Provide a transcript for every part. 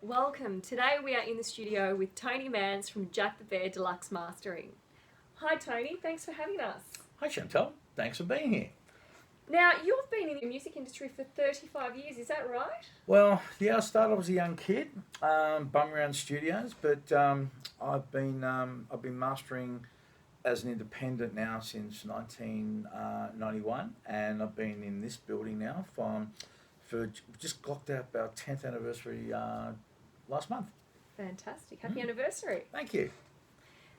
Welcome. Today we are in the studio with Tony Mantz from Jack the Bear Deluxe Mastering. Hi Tony, thanks for having us. Hi Chantal, thanks for being here. Now, you've been in the music industry for 35 years, is that right? Well, yeah, I started as a young kid, bumming around studios, but I've been mastering as an independent now since 1991, and I've been in this building now for just clocked out our 10th anniversary last month. Fantastic. Happy anniversary. Thank you.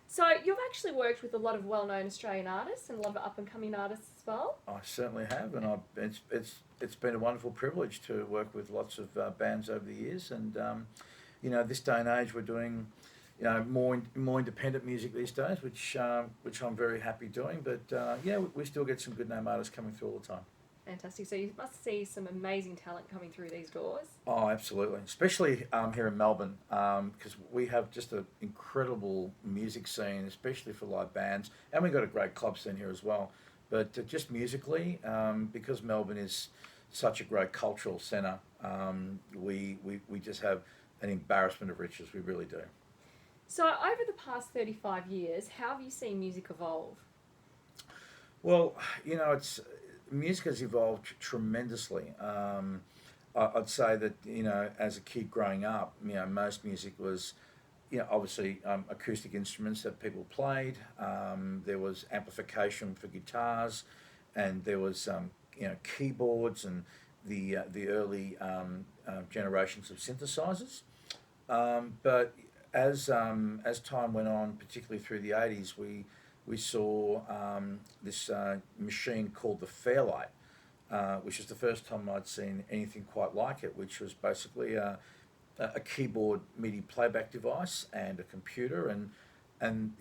So, you've actually worked with a lot of well-known Australian artists and a lot of up-and-coming artists as well. I certainly have, and it's been a wonderful privilege to work with lots of bands over the years. And this day and age, we're doing more independent music these days, which I'm very happy doing. But we still get some good name artists coming through all the time. Fantastic. So, you must see some amazing talent coming through these doors. Oh, absolutely. Especially here in Melbourne, because we have just an incredible music scene, especially for live bands, and we've got a great club scene here as well. But just musically, because Melbourne is such a great cultural centre, we just have an embarrassment of riches. We really do. So, over the past 35 years, how have you seen music evolve? Well, it's music has evolved tremendously. I'd say that as a kid growing up, most music was, obviously acoustic instruments that people played. There was amplification for guitars, and there was keyboards and the early generations of synthesizers. But as time went on, particularly through the 80s, we saw this machine called the Fairlight, which was the first time I'd seen anything quite like it, which was basically a keyboard MIDI playback device and a computer, and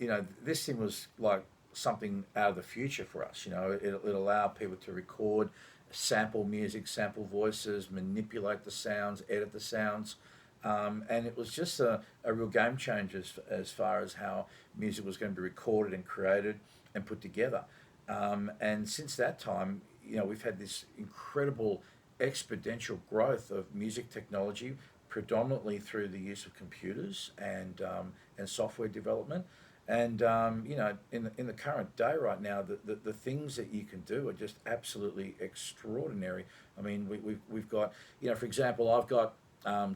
this thing was like something out of the future for us. It allowed people to record, sample music, sample voices, manipulate the sounds, edit the sounds. And it was just a real game changer as far as how music was going to be recorded and created and put together. And since that time, we've had this incredible exponential growth of music technology, predominantly through the use of computers and software development. And in the current day right now, the things that you can do are just absolutely extraordinary. I mean, we've got, for example, I've got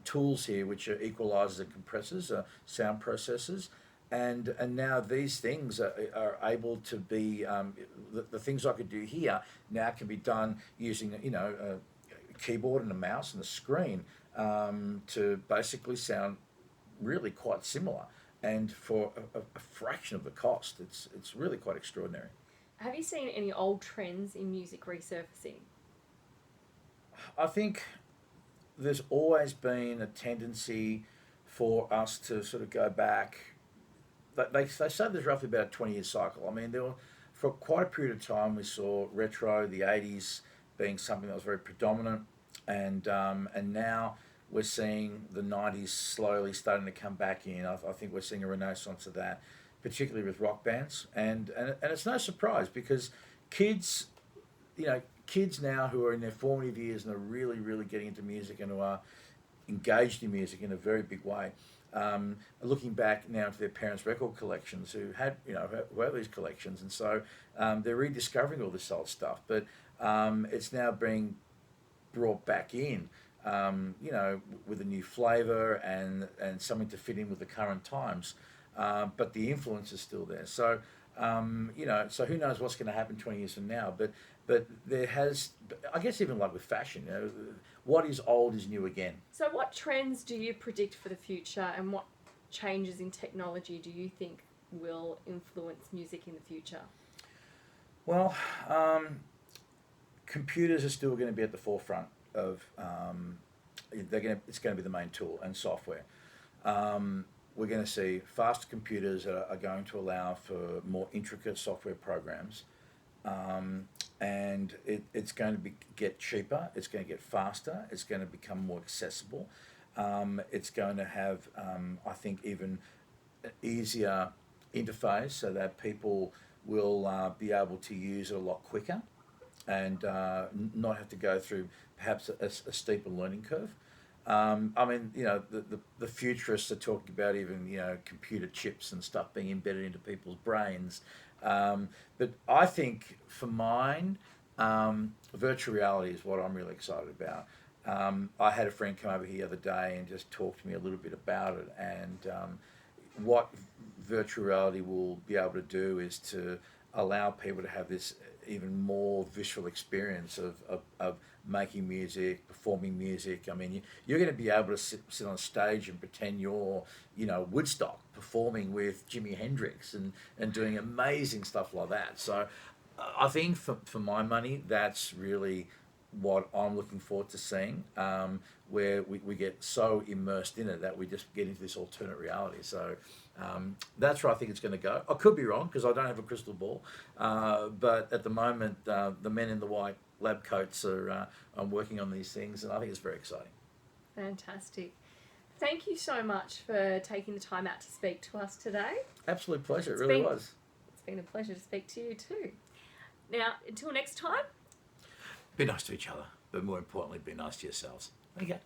tools here which are equalizers and compressors, sound processors, and now these things are able to be the things I could do here now can be done using a keyboard and a mouse and a screen to basically sound really quite similar, and for a fraction of the cost. It's really quite extraordinary. Have you seen any old trends in music resurfacing? I think there's always been a tendency for us to sort of go back. They say there's roughly about a 20-year cycle. I mean, there were, for quite a period of time, we saw retro, the 80s being something that was very predominant, and now we're seeing the 90s slowly starting to come back in. I think we're seeing a renaissance of that, particularly with rock bands, and it's no surprise because kids, kids now who are in their formative years and are really, really getting into music and who are engaged in music in a very big way, looking back now to their parents' record collections who had, who have these collections, and so they're rediscovering all this old stuff, but it's now being brought back in, with a new flavour and something to fit in with the current times, but the influence is still there. So so who knows what's going to happen 20 years from now? But there has, I guess, even like with fashion, what is old is new again. So, what trends do you predict for the future, and what changes in technology do you think will influence music in the future? Well, computers are still going to be at the forefront of. It's going to be the main tool, and software. We're going to see faster computers are going to allow for more intricate software programs, and it's going to get cheaper, it's going to get faster, it's going to become more accessible. It's going to have, I think, even easier interface so that people will be able to use it a lot quicker and not have to go through perhaps a steeper learning curve. I mean, the futurists are talking about even, computer chips and stuff being embedded into people's brains. But I think for mine, virtual reality is what I'm really excited about. I had a friend come over here the other day and just talk to me a little bit about it. And what virtual reality will be able to do is to allow people to have this even more visual experience of making music, performing music. I mean, you're going to be able to sit on stage and pretend you're, Woodstock performing with Jimi Hendrix and doing amazing stuff like that. So I think for my money, that's really what I'm looking forward to seeing, where we get so immersed in it that we just get into this alternate reality. So that's where I think it's going to go. I could be wrong because I don't have a crystal ball, but at the moment, the men in the white lab coats are working on these things, and I think it's very exciting. Fantastic. Thank you so much for taking the time out to speak to us today. Absolute pleasure. It really was. It's been a pleasure to speak to you too. Now, until next time. Be nice to each other, but more importantly, be nice to yourselves. Okay.